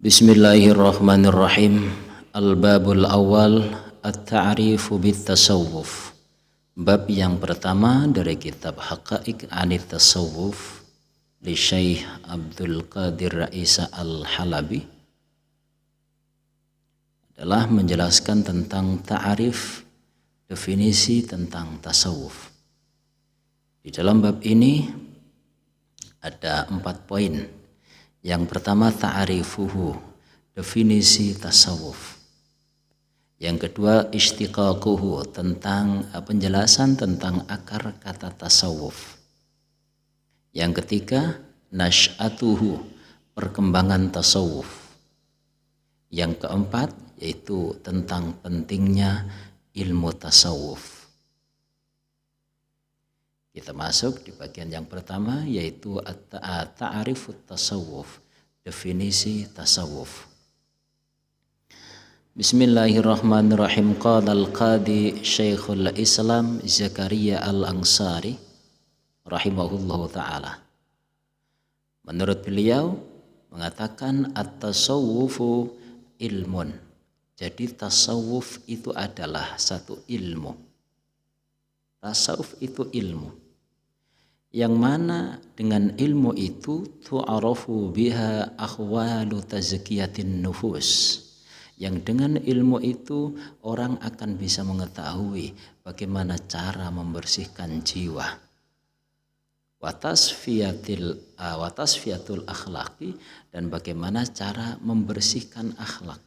Bismillahirrahmanirrahim. Al-babul awal at-ta'rifu bit-tasawuf. Bab yang pertama dari kitab Haqa'iq Anit Tasawuf li Syekh Abdul Qadir Isa Al-Halabi adalah menjelaskan tentang ta'arif, definisi tentang tasawuf. Di dalam bab ini ada 4 poin. Yang pertama ta'arifuhu, definisi tasawuf. Yang kedua istiqaquhu, tentang penjelasan tentang akar kata tasawuf. Yang ketiga nasy'atuhu, perkembangan tasawuf. Yang keempat yaitu tentang pentingnya ilmu tasawuf. Kita masuk di bagian yang pertama yaitu ta'arifut tasawuf, definisi tasawuf. Bismillahirrahmanirrahim. Qala al-Qadi Syekhul Islam Zakaria Al-Ansari rahimahullahu ta'ala. Menurut beliau mengatakan at-tasawufu ilmun. Jadi tasawuf itu adalah satu ilmu. Tasawuf itu ilmu. Yang mana dengan ilmu itu tu'arafu biha akhwalu tazkiyatin nufus. Yang dengan ilmu itu orang akan bisa mengetahui bagaimana cara membersihkan jiwa. Watasfiyatul akhlaqi, dan bagaimana cara membersihkan akhlak.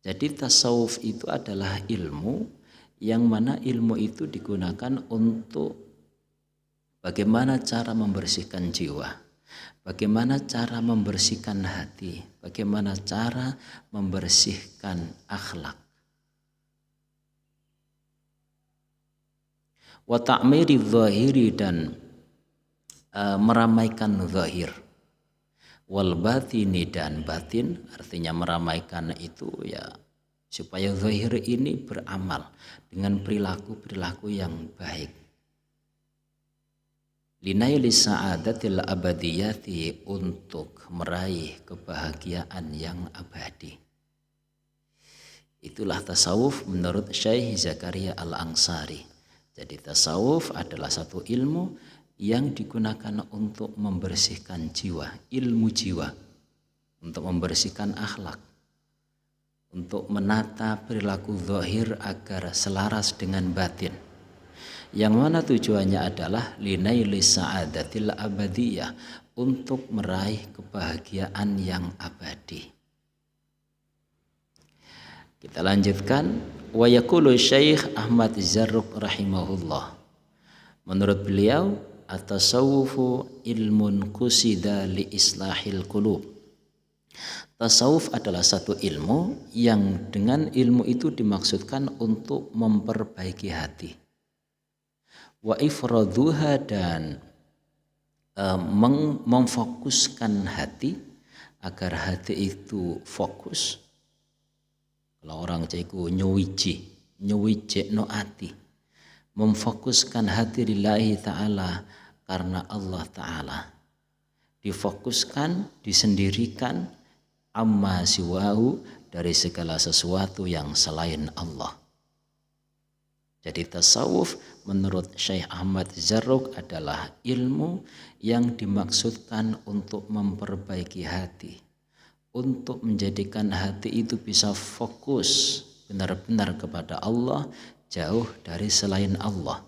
Jadi tasawuf itu adalah ilmu yang mana ilmu itu digunakan untuk bagaimana cara membersihkan jiwa, bagaimana cara membersihkan hati, bagaimana cara membersihkan akhlak. Wa ta'miri dzahiri, dan meramaikan zahir. Wal batini, dan batin, artinya meramaikan itu ya supaya zahir ini beramal dengan perilaku-perilaku yang baik. Linaili sa'adatil abadiyati, untuk meraih kebahagiaan yang abadi. Itulah tasawuf menurut Syekh Zakaria Al-Ansari. Jadi tasawuf adalah satu ilmu yang digunakan untuk membersihkan jiwa, ilmu jiwa, untuk membersihkan akhlak, untuk menata perilaku zahir agar selaras dengan batin. Yang mana tujuannya adalah linaili sa'adatil abadiyah, untuk meraih kebahagiaan yang abadi. Kita lanjutkan. Wa yaqulu Syekh Ahmad Zarruq rahimahullah. Menurut beliau at-tasawufu ilmun qusida li islahil qulub. Tasawuf adalah satu ilmu yang dengan ilmu itu dimaksudkan untuk memperbaiki hati. Wa ifraduha, dan memfokuskan hati agar hati itu fokus. Kalau orang caiku nyuwiji no ati, memfokuskan hati lillahi ta'ala, karena Allah ta'ala. Difokuskan, disendirikan, amma siwahu, dari segala sesuatu yang selain Allah. Jadi tasawuf menurut Syekh Ahmad Zarruq adalah ilmu yang dimaksudkan untuk memperbaiki hati, untuk menjadikan hati itu bisa fokus benar-benar kepada Allah, jauh dari selain Allah.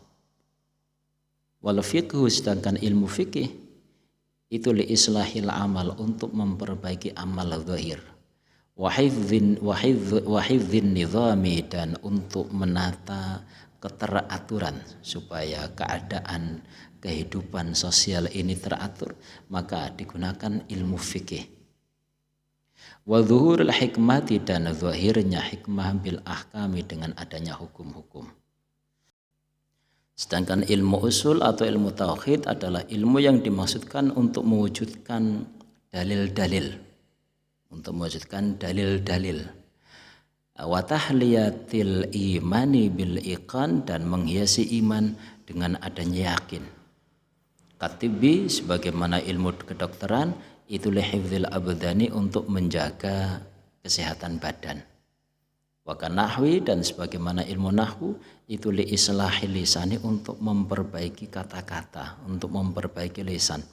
Wal fiqhu, sedangkan ilmu fikih itu li islahil amal, untuk memperbaiki amal zahir. Wa hifdzin nizami, dan untuk menata keteraturan supaya keadaan kehidupan sosial ini teratur, maka digunakan ilmu fikih. Wa zuhurul hikmati, dan zahirnya hikmah bil ahkami, dengan adanya hukum-hukum. Sedangkan ilmu usul atau ilmu tauhid adalah ilmu yang dimaksudkan untuk mewujudkan dalil-dalil, untuk mewujudkan dalil-dalil. Wa tahliyatil imani bil iqan, dan menghiasi iman dengan adanya yakin. Katibi, sebagaimana ilmu kedokteran, itu lihifdzil abdani, untuk menjaga kesehatan badan. Wa kanahwi, dan sebagaimana ilmu nahwu itu li islahil lisani, untuk memperbaiki kata-kata, untuk memperbaiki lisan.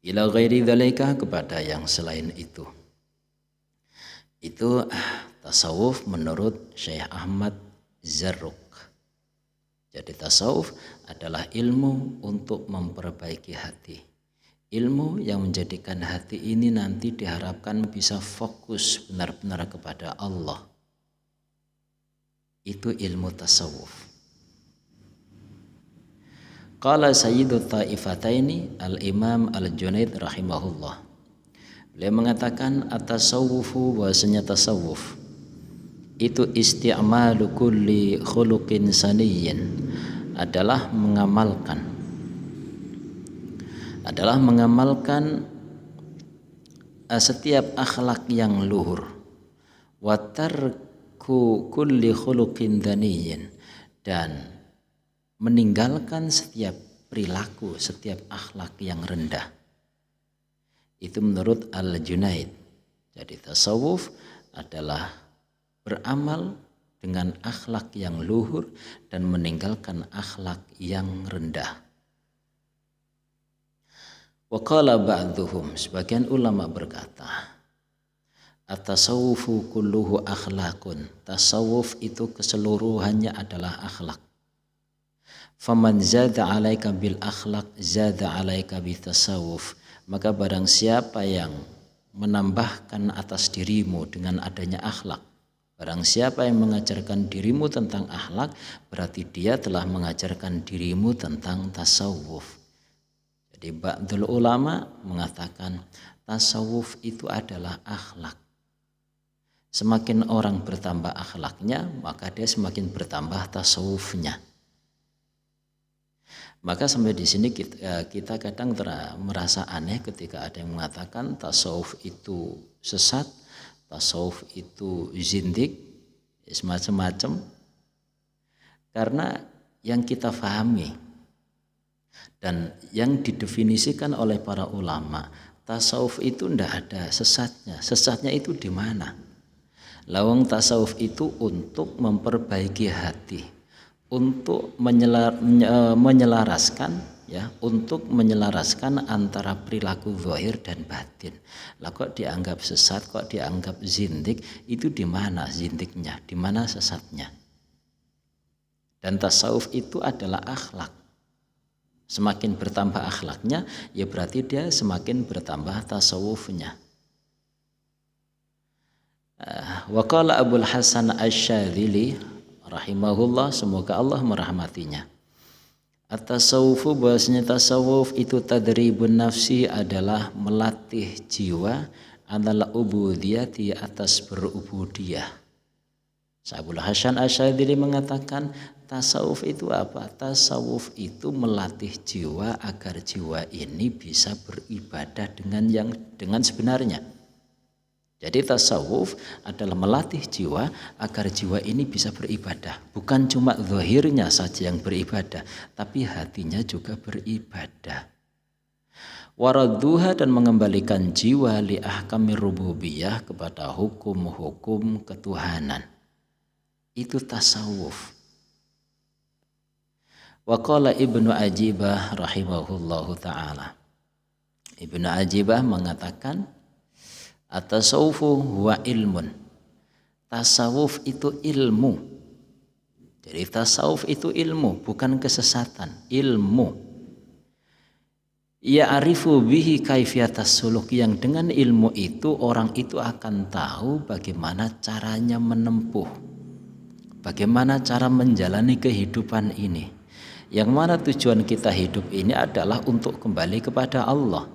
Ila ghairi dzalika, kepada yang selain itu. Itu tasawuf menurut Syekh Ahmad Zarruq. Jadi tasawuf adalah ilmu untuk memperbaiki hati. Ilmu yang menjadikan hati ini nanti diharapkan bisa fokus benar-benar kepada Allah. Itu ilmu tasawuf. Qala Sayyidut Taifataini Al-Imam Al-Junaid rahimahullah. Beliau mengatakan at-tasawufu, bahwasanya tasawuf itu isti'malu kulli khuluqin saniyyin, adalah mengamalkan setiap akhlak yang luhur, wa tarku kulli khuluqin daniyyin, dan meninggalkan setiap perilaku, setiap akhlak yang rendah. Itu menurut Al-Junaid. Jadi tasawuf adalah beramal dengan akhlak yang luhur dan meninggalkan akhlak yang rendah. Wa qala ba'dhuhum, sebagian ulama berkata, at-tasawufu kulluhu akhlaqun, tasawuf itu keseluruhannya adalah akhlak. Faman zada 'alaika bil akhlaq zada 'alaika bitasawuf, maka barang siapa yang menambahkan atas dirimu dengan adanya akhlak, barang siapa yang mengajarkan dirimu tentang akhlak, berarti dia telah mengajarkan dirimu tentang tasawuf. Jadi ba'dul ulama mengatakan tasawuf itu adalah akhlak. Semakin orang bertambah akhlaknya, maka dia semakin bertambah tasawufnya. Maka sampai di sini kita kadang merasa aneh ketika ada yang mengatakan tasawuf itu sesat, tasawuf itu zindik, semacam-macam. Karena yang kita pahami dan yang didefinisikan oleh para ulama, tasawuf itu tidak ada sesatnya. Sesatnya itu di mana? Lawang tasawuf itu untuk memperbaiki hati, untuk menyelaraskan, ya, untuk menyelaraskan antara perilaku zahir dan batin. Lah kok dianggap sesat, kok dianggap zindik? Itu di mana zindiknya, di mana sesatnya? Dan tasawuf itu adalah akhlak. Semakin bertambah akhlaknya, ya berarti dia semakin bertambah tasawufnya. Wa qala Abul Hasan Asy-Syadzili rahimahullah, semoga Allah merahmatinya. At-tasawufu, bahwasanya tasawuf itu tadribun nafsi, adalah melatih jiwa adalah ubudiyati, atas berubudiyah. Abul Hasan Asy-Syadzili mengatakan tasawuf itu apa? Tasawuf itu melatih jiwa agar jiwa ini bisa beribadah dengan sebenarnya. Jadi tasawuf adalah melatih jiwa agar jiwa ini bisa beribadah. Bukan cuma zahirnya saja yang beribadah, tapi hatinya juga beribadah. Waradduha, dan mengembalikan jiwa li ahkamir rububiyah, kepada hukum-hukum ketuhanan. Itu tasawuf. Wa qala Ibnu Ajibah rahimahullahu ta'ala. Ibnu Ajibah mengatakan at-tasawufu huwa ilmun. Tasawuf itu ilmu. Jadi tasawuf itu ilmu, bukan kesesatan, ilmu. Ya'rifu bihi kaifiyatas suluk, yang dengan ilmu itu orang itu akan tahu bagaimana caranya menempuh, bagaimana cara menjalani kehidupan ini. Yang mana tujuan kita hidup ini adalah untuk kembali kepada Allah.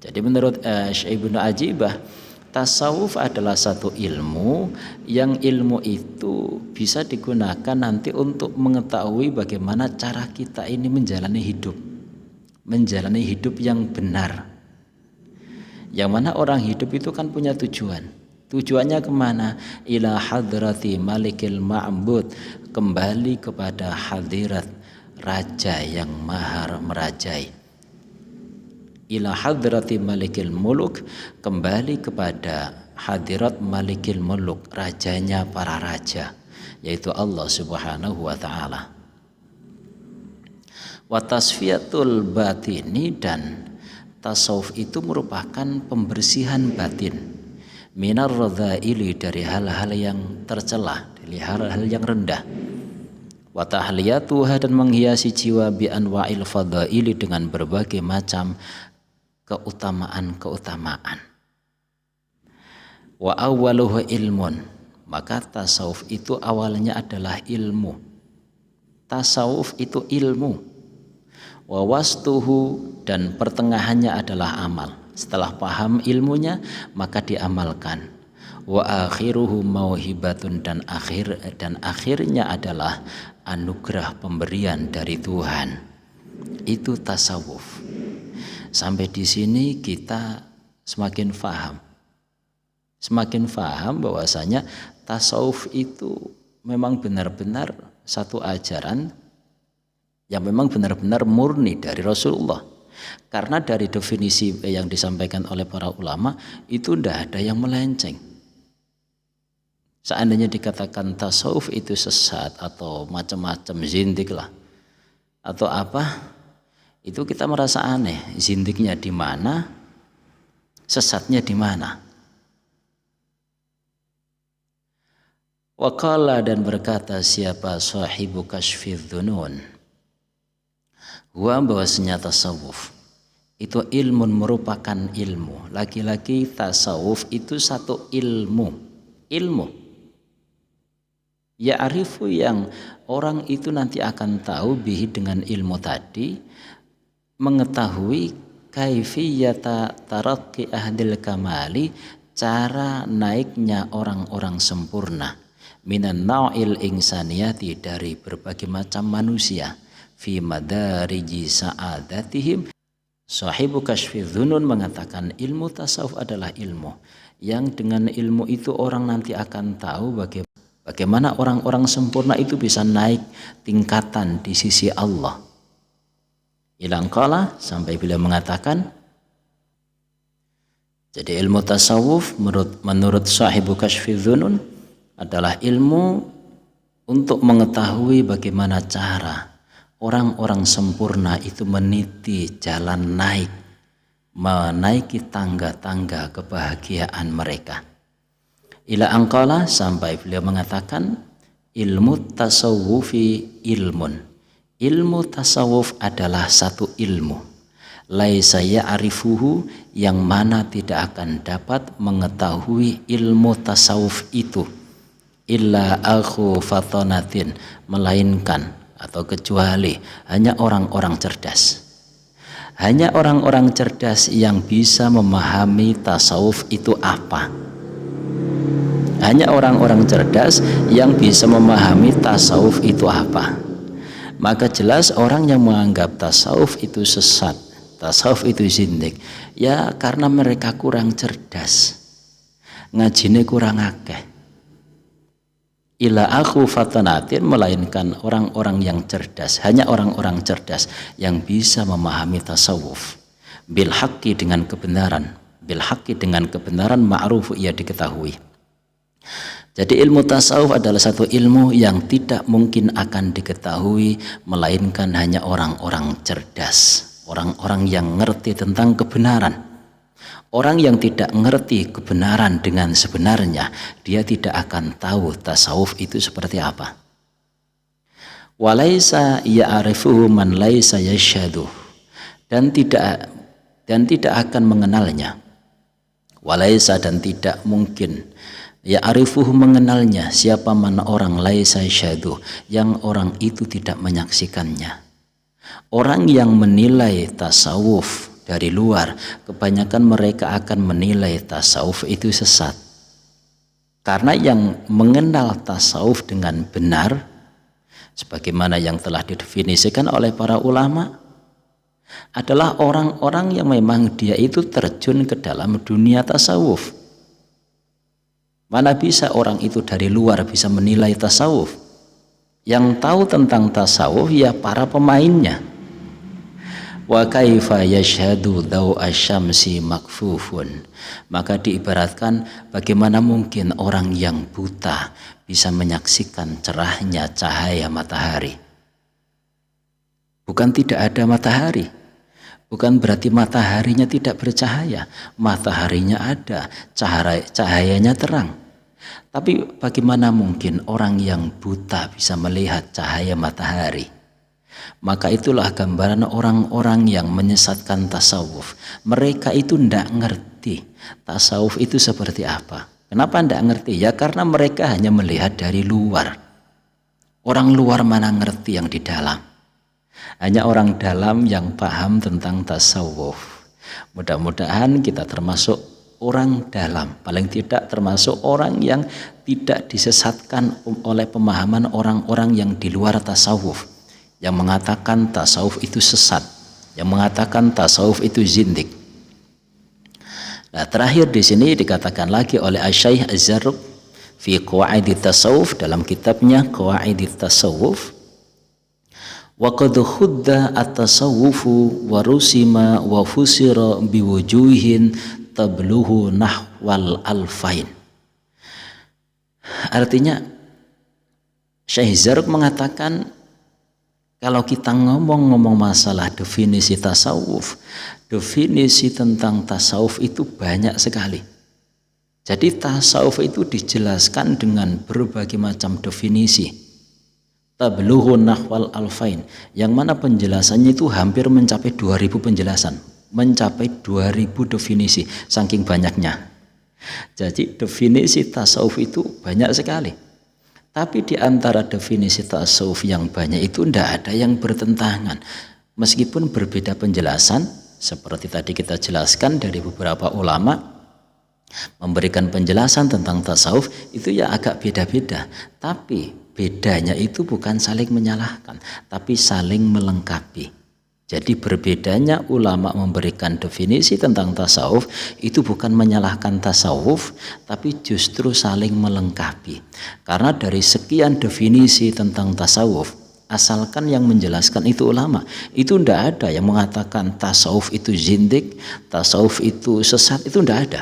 Jadi menurut Syekh Ibnu Ajibah, tasawuf adalah satu ilmu yang ilmu itu bisa digunakan nanti untuk mengetahui bagaimana cara kita ini menjalani hidup yang benar. Yang mana orang hidup itu kan punya tujuan. Tujuannya kemana? Ila hadrati malikil ma'bud, kembali kepada hadirat Raja yang maha merajai. ila hadrati malikil muluk, kembali kepada hadirat malikil muluk, rajanya para raja, yaitu Allah Subhanahu wa taala. Wa tasfiyatul batini, dan tasawuf itu merupakan pembersihan batin, minar radhaili, dari hal-hal yang tercela, dari hal-hal yang rendah. Wa tahliyatuha, dan menghiasi jiwa bi anwa'il fadaili, dengan berbagai macam keutamaan-keutamaan. Wa awwaluhu ilmun, maka tasawuf itu awalnya adalah ilmu. Tasawuf itu ilmu. Wa wastuhu, dan pertengahannya adalah amal. Setelah paham ilmunya maka diamalkan. Wa akhiruhu mauhibatun, dan akhirnya adalah anugerah pemberian dari Tuhan. Itu tasawuf. Sampai di sini kita semakin paham bahwasanya tasawuf itu memang benar-benar satu ajaran yang memang benar-benar murni dari Rasulullah. Karena dari definisi yang disampaikan oleh para ulama itu tidak ada yang melenceng. Seandainya dikatakan tasawuf itu sesat atau macam-macam, zindik lah atau apa, itu kita merasa aneh. Zindiknya di mana, sesatnya di mana? Waqala, dan berkata siapa sahibu kasyfidz dzunun, bahwasanya tasawuf itu ilmu, merupakan ilmu. Lagi-lagi tasawuf itu satu ilmu. Ya arifu, yang orang itu nanti akan tahu bihi, dengan ilmu tadi, mengetahui kaifiyata tarakki ahdil kamali, cara naiknya orang-orang sempurna, minan nau'il insaniyati, dari berbagai macam manusia, fi madariji sa'adatihim. Sahibu kasyfidz dzunun mengatakan ilmu tasawuf adalah ilmu yang dengan ilmu itu orang nanti akan tahu bagaimana orang-orang sempurna itu bisa naik tingkatan di sisi Allah. Ilang qala, sampai beliau mengatakan, jadi ilmu tasawuf menurut sahibu kasyfidz dzunun adalah ilmu untuk mengetahui bagaimana cara orang-orang sempurna itu meniti jalan menaiki tangga-tangga kebahagiaan mereka. Ila angqala, sampai beliau mengatakan, ilmu tasawufi ilmun. Ilmu tasawuf adalah satu ilmu. Laisa ya'rifuhu, yang mana tidak akan dapat mengetahui ilmu tasawuf itu illa akhu fatanatin, melainkan atau kecuali hanya orang-orang cerdas. Hanya orang-orang cerdas yang bisa memahami tasawuf itu apa. Hanya orang-orang cerdas yang bisa memahami tasawuf itu apa. Maka jelas orang yang menganggap tasawuf itu sesat, tasawuf itu zindik, ya karena mereka kurang cerdas, ngajine kurang akeh. Ila aku fatanatin, melainkan orang-orang yang cerdas, hanya orang-orang cerdas yang bisa memahami tasawuf. Bil haqqi, dengan kebenaran, bil haqqi, dengan kebenaran, ma'ruf, ia diketahui. Jadi ilmu tasawuf adalah satu ilmu yang tidak mungkin akan diketahui melainkan hanya orang-orang cerdas, orang-orang yang ngerti tentang kebenaran. Orang yang tidak ngerti kebenaran dengan sebenarnya, dia tidak akan tahu tasawuf itu seperti apa. Walaisa ya'rifuhu man laisa yashhadu, dan tidak akan mengenalnya. Walaisa, dan tidak mungkin, ya'rifuhu, mengenalnya, siapa mana orang laisa yashhadu, yang orang itu tidak menyaksikannya. Orang yang menilai tasawuf dari luar, kebanyakan mereka akan menilai tasawuf itu sesat. Karena yang mengenal tasawuf dengan benar, sebagaimana yang telah didefinisikan oleh para ulama, adalah orang-orang yang memang dia itu terjun ke dalam dunia tasawuf. Mana bisa orang itu dari luar bisa menilai tasawuf? Yang tahu tentang tasawuf ya para pemainnya. Wa kaifa yashhadu daw asyamsi makfufun. Maka diibaratkan bagaimana mungkin orang yang buta bisa menyaksikan cerahnya cahaya matahari. Bukan tidak ada matahari, bukan berarti mataharinya tidak bercahaya. Mataharinya ada, cahayanya terang. Tapi bagaimana mungkin orang yang buta bisa melihat cahaya matahari? Maka itulah gambaran orang-orang yang menyesatkan tasawuf. Mereka itu tidak ngerti tasawuf itu seperti apa. Kenapa tidak ngerti? Ya karena mereka hanya melihat dari luar. Orang luar mana ngerti yang di dalam? Hanya orang dalam yang paham tentang tasawuf. Mudah-mudahan kita termasuk orang dalam, paling tidak termasuk orang yang tidak disesatkan oleh pemahaman orang-orang yang di luar tasawuf, yang mengatakan tasawuf itu sesat, yang mengatakan tasawuf itu zindik. Nah, terakhir di sini dikatakan lagi oleh Asy-Syaikh Az-Zarruq fi Qawaidit Tasawuf, dalam kitabnya Qawaidit Tasawuf, wa qad khudda at-tasawwufu wa rusima wa fusira biwujuhin tabluhu nahwal alfain. Artinya Syekh Zarruq mengatakan kalau kita ngomong masalah definisi tasawuf, definisi tentang tasawuf itu banyak sekali. Jadi tasawuf itu dijelaskan dengan berbagai macam definisi. Tabluhu nahwal alfain, yang mana penjelasannya itu hampir mencapai 2000 penjelasan, mencapai 2000 definisi, saking banyaknya. Jadi definisi tasawuf itu banyak sekali. Tapi di antara definisi tasawuf yang banyak itu tidak ada yang bertentangan. Meskipun berbeda penjelasan, seperti tadi kita jelaskan dari beberapa ulama memberikan penjelasan tentang tasawuf itu ya agak beda-beda. Tapi bedanya itu bukan saling menyalahkan, tapi saling melengkapi. Jadi berbedanya ulama memberikan definisi tentang tasawuf itu bukan menyalahkan tasawuf, tapi justru saling melengkapi. Karena dari sekian definisi tentang tasawuf, asalkan yang menjelaskan itu ulama, itu tidak ada yang mengatakan tasawuf itu zindik, tasawuf itu sesat, itu tidak ada.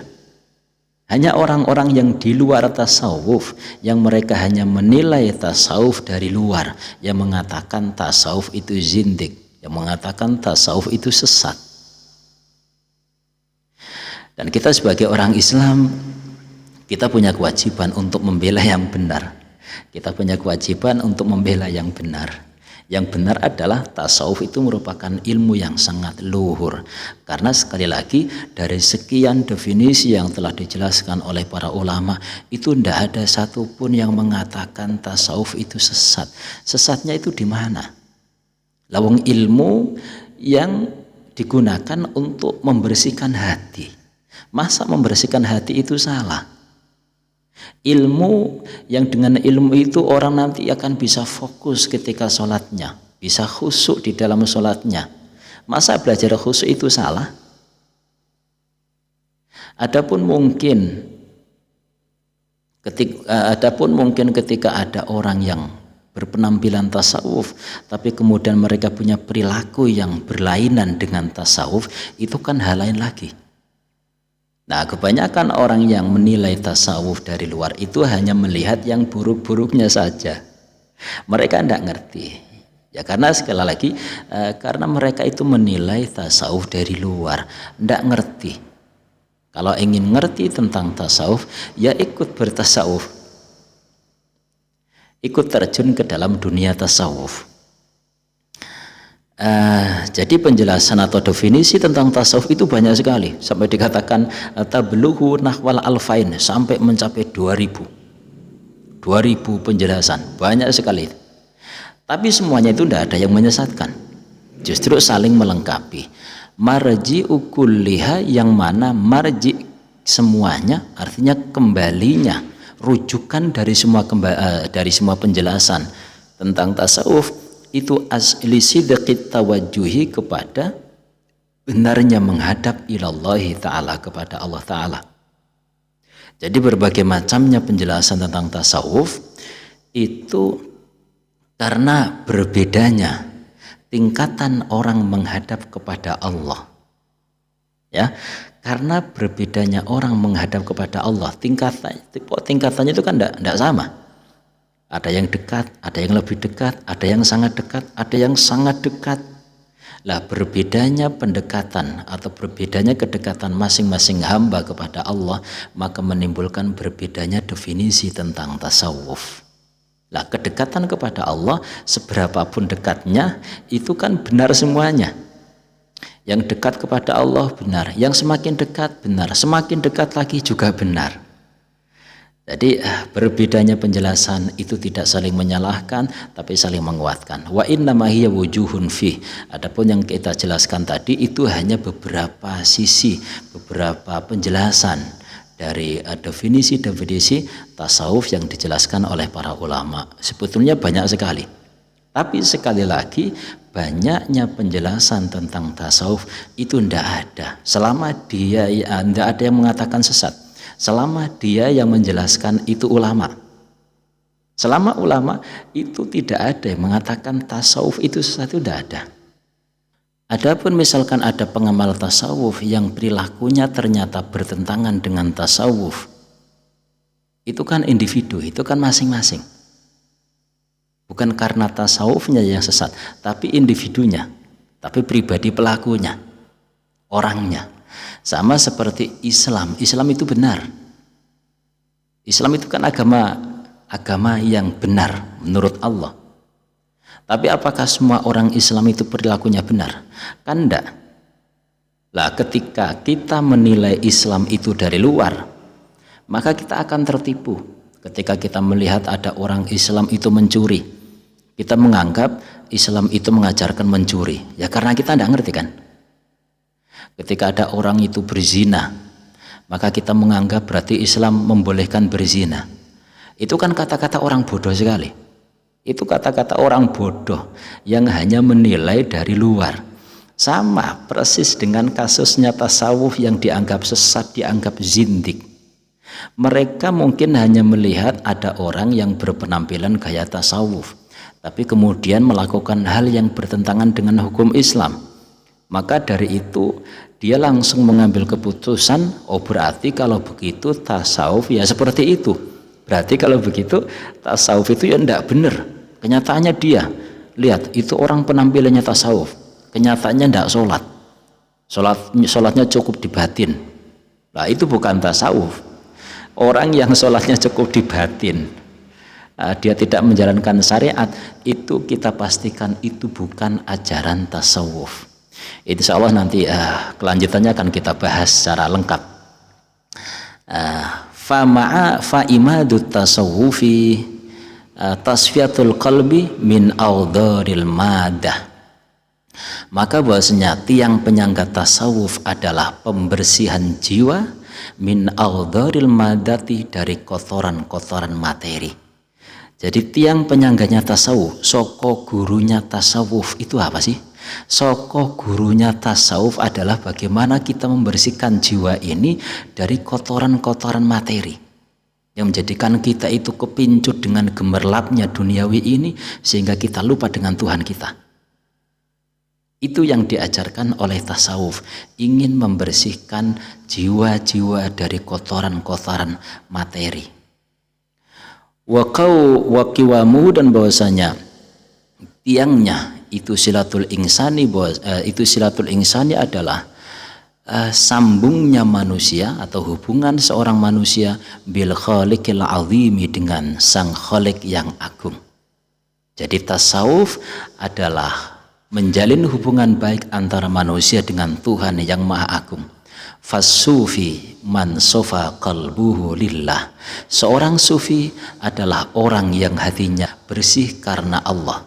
Hanya orang-orang yang di luar tasawuf, yang mereka hanya menilai tasawuf dari luar, yang mengatakan tasawuf itu zindik, yang mengatakan tasawuf itu sesat. Dan kita sebagai orang Islam, kita punya kewajiban untuk membela yang benar. Kita punya kewajiban untuk membela yang benar. Yang benar adalah tasawuf itu merupakan ilmu yang sangat luhur. Karena sekali lagi dari sekian definisi yang telah dijelaskan oleh para ulama, itu tidak ada satupun yang mengatakan tasawuf itu sesat. Sesatnya itu di mana? Lawang ilmu yang digunakan untuk membersihkan hati. Masa membersihkan hati itu salah? Ilmu yang dengan ilmu itu orang nanti akan bisa fokus ketika sholatnya, bisa khusyuk di dalam sholatnya. Masa belajar khusyuk itu salah? Adapun mungkin ketika ada orang yang berpenampilan tasawuf, tapi kemudian mereka punya perilaku yang berlainan dengan tasawuf, itu kan hal lain lagi. Nah, kebanyakan orang yang menilai tasawuf dari luar itu hanya melihat yang buruk-buruknya saja. Mereka tidak ngerti. Ya karena sekali lagi, karena mereka itu menilai tasawuf dari luar, tidak ngerti. Kalau ingin ngerti tentang tasawuf, ya ikut bertasawuf. Ikut terjun ke dalam dunia tasawuf. Jadi penjelasan atau definisi tentang tasawuf itu banyak sekali, sampai dikatakan tabluhu nahwal alfain, sampai mencapai 2000 penjelasan, banyak sekali. Tapi semuanya itu tidak ada yang menyesatkan, justru saling melengkapi. Marji'u kulliha, yang mana marji semuanya artinya kembalinya, rujukan dari semua penjelasan tentang tasawuf itu asli sidqit tawajjuhi, kepada benarnya menghadap ilallahi ta'ala, kepada Allah ta'ala. Jadi berbagai macamnya penjelasan tentang tasawuf itu karena berbedanya, tingkatan orang menghadap kepada Allah. Ya, karena berbedanya orang menghadap kepada Allah, tingkatannya itu kan tidak sama. Ada yang dekat, ada yang lebih dekat, ada yang sangat dekat, ada yang sangat dekat. Lah, berbedanya pendekatan atau berbedanya kedekatan masing-masing hamba kepada Allah, maka menimbulkan berbedanya definisi tentang tasawuf. Lah, kedekatan kepada Allah seberapapun dekatnya itu kan benar semuanya. Yang dekat kepada Allah benar, yang semakin dekat benar, semakin dekat lagi juga benar. Jadi berbedanya penjelasan itu tidak saling menyalahkan, tapi saling menguatkan. Wa innama hiya wujuhun fi. Adapun yang kita jelaskan tadi itu hanya beberapa sisi, beberapa penjelasan dari definisi-definisi tasawuf yang dijelaskan oleh para ulama. Sebetulnya banyak sekali. Tapi sekali lagi, banyaknya penjelasan tentang tasawuf itu tidak ada selama dia tidak ada yang mengatakan sesat, selama dia yang menjelaskan itu ulama. Selama ulama itu tidak ada yang mengatakan tasawuf itu sesat, itu tidak ada. Adapun misalkan ada pengamal tasawuf yang perilakunya ternyata bertentangan dengan tasawuf, itu kan individu, itu kan masing-masing. Bukan karena tasawufnya yang sesat, tapi individunya, tapi pribadi pelakunya, orangnya. Sama seperti Islam. Islam itu benar. Islam itu kan agama yang benar menurut Allah. Tapi apakah semua orang Islam itu perilakunya benar? Kan enggak. Lah, ketika kita menilai Islam itu dari luar, maka kita akan tertipu. Ketika kita melihat ada orang Islam itu mencuri, kita menganggap Islam itu mengajarkan mencuri. Ya karena kita tidak ngerti kan. Ketika ada orang itu berzina, maka kita menganggap berarti Islam membolehkan berzina. Itu kan kata-kata orang bodoh sekali. Itu kata-kata orang bodoh yang hanya menilai dari luar. Sama persis dengan kasusnya tasawuf yang dianggap sesat, dianggap zindik. Mereka mungkin hanya melihat ada orang yang berpenampilan gaya tasawuf, tapi kemudian melakukan hal yang bertentangan dengan hukum Islam. Maka dari itu dia langsung mengambil keputusan, oh berarti kalau begitu tasawuf ya seperti itu. Berarti kalau begitu tasawuf itu ya tidak benar. Kenyataannya dia, lihat itu orang penampilannya tasawuf, kenyataannya tidak sholat. Sholatnya cukup di batin. Nah itu bukan tasawuf. Orang yang sholatnya cukup di batin, dia tidak menjalankan syariat, itu kita pastikan itu bukan ajaran tasawuf. Insya Allah nanti kelanjutannya akan kita bahas secara lengkap. Fa'imadut tasawufi tasfiyatul qalbi min awdharil madah. Maka bahwasanya tiang penyangga tasawuf adalah pembersihan jiwa min awdharil madati, dari kotoran-kotoran materi. Jadi tiang penyangganya tasawuf, soko gurunya tasawuf itu apa sih? Soko gurunya tasawuf adalah bagaimana kita membersihkan jiwa ini dari kotoran-kotoran materi yang menjadikan kita itu kepincut dengan gemerlapnya duniawi ini sehingga kita lupa dengan Tuhan kita. Itu yang diajarkan oleh tasawuf, ingin membersihkan jiwa-jiwa dari kotoran-kotoran materi. Waqiwamu, dan bahwasanya tiangnya itu silatul insani, itu silatul insani adalah sambungnya manusia atau hubungan seorang manusia bil khaliqil azimi, dengan sang khaliq yang agung. Jadi tasawuf adalah menjalin hubungan baik antara manusia dengan Tuhan yang Maha Agung. Fasufi man sofa qalbuhu lillah. Seorang sufi adalah orang yang hatinya bersih karena Allah.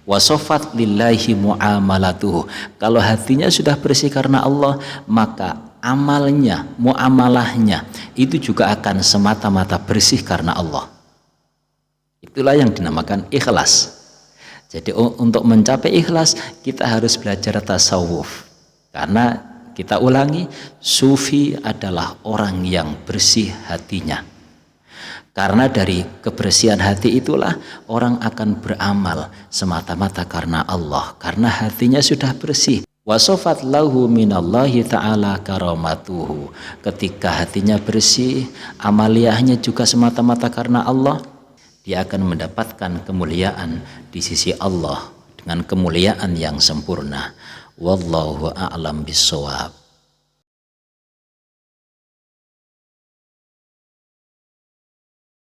Wasofat lillahi muamalatuhu. Kalau hatinya sudah bersih karena Allah, maka amalnya, muamalahnya itu juga akan semata-mata bersih karena Allah. Itulah yang dinamakan ikhlas. Jadi untuk mencapai ikhlas kita harus belajar tasawuf. Karena kita ulangi, sufi adalah orang yang bersih hatinya. Karena dari kebersihan hati itulah orang akan beramal semata-mata karena Allah, karena hatinya sudah bersih. Wasofat lahu minallahi ta'ala karamatuhu. Ketika hatinya bersih, amaliyahnya juga semata-mata karena Allah, dia akan mendapatkan kemuliaan di sisi Allah dengan kemuliaan yang sempurna. Wallahu a'lam bishawab.